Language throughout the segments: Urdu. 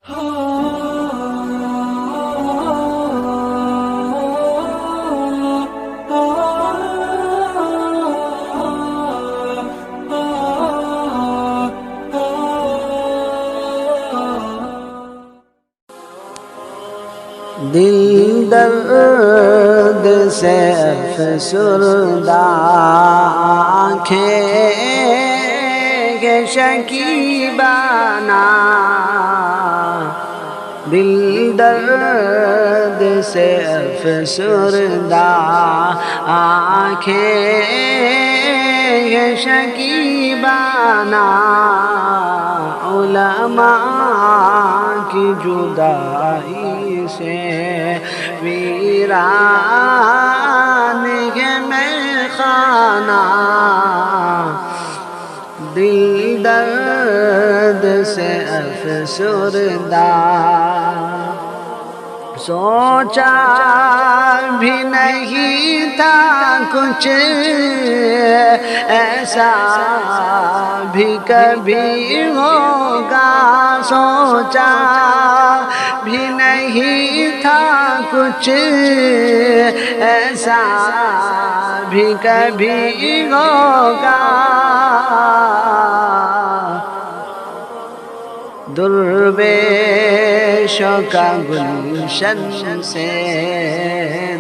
دل درد سے افسردہ آنکھیں کہ شکیبانہ، دل درد سے افسردہ آنکھیں کہ شکیبانہ، علماء کی جدائی سے ویران ہے میخانہ، دل درد سے افسردہ، سوچا بھی نہیں تھا کچھ ایسا بھی کبھی ہوگا، سوچا بھی نہیں تھا کچھ ایسا بھی کبھی ہوگا، درویشوں کا گلشن سے،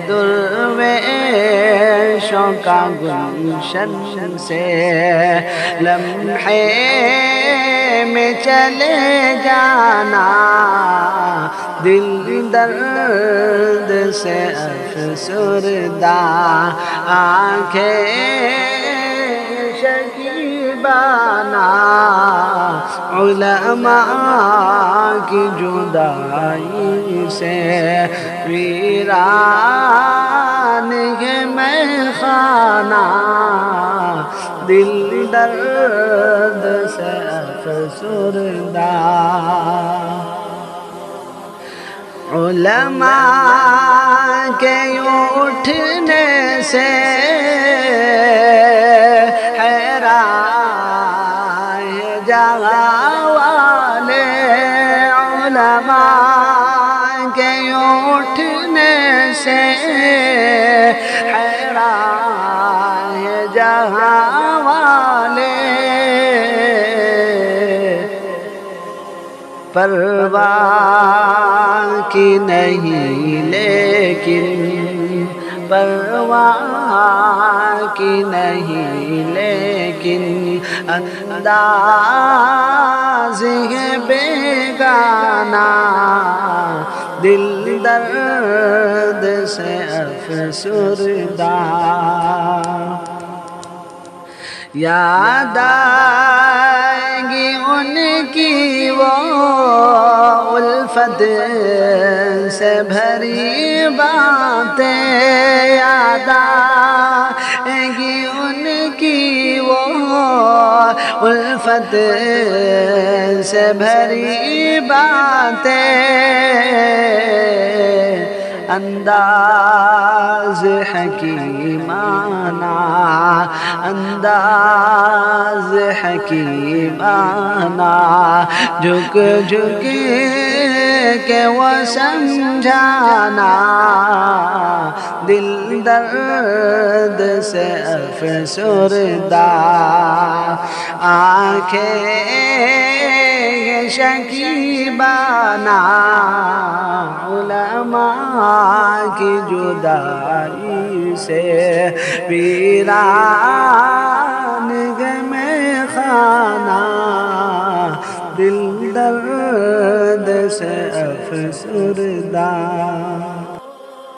درویشوں کا گلشن سے لمحے میں چلے جانا، دل درد سے افسردہ آنکھیں شکیبانہ، علماء کی جدائی سے ویران ہے میخانہ، دل درد سے افسردہ، علماء کے اٹھنے سے حیران جگہ والے، علماء کے اٹھنے سے حیران جہاں والے، پرواہ کی نہیں لیکن، پرواہ کی نہیں لیکن انداز ہے بیگانہ، دل درد سے افسردہ، یاد آئے گی ان کی وہ الفت سے بھری باتیں، یاد آئے گی ان کی وہ الفت سے بھری باتیں، انداز حکیمانہ، انداز حکیمانہ، جھک جھک کے وہ سمجھانا، دل درد سے افسردہ آنکھیں شکیبانہ، علماء کی جدائی سے ویران ہے میخانہ، دل درد سے افسردہ۔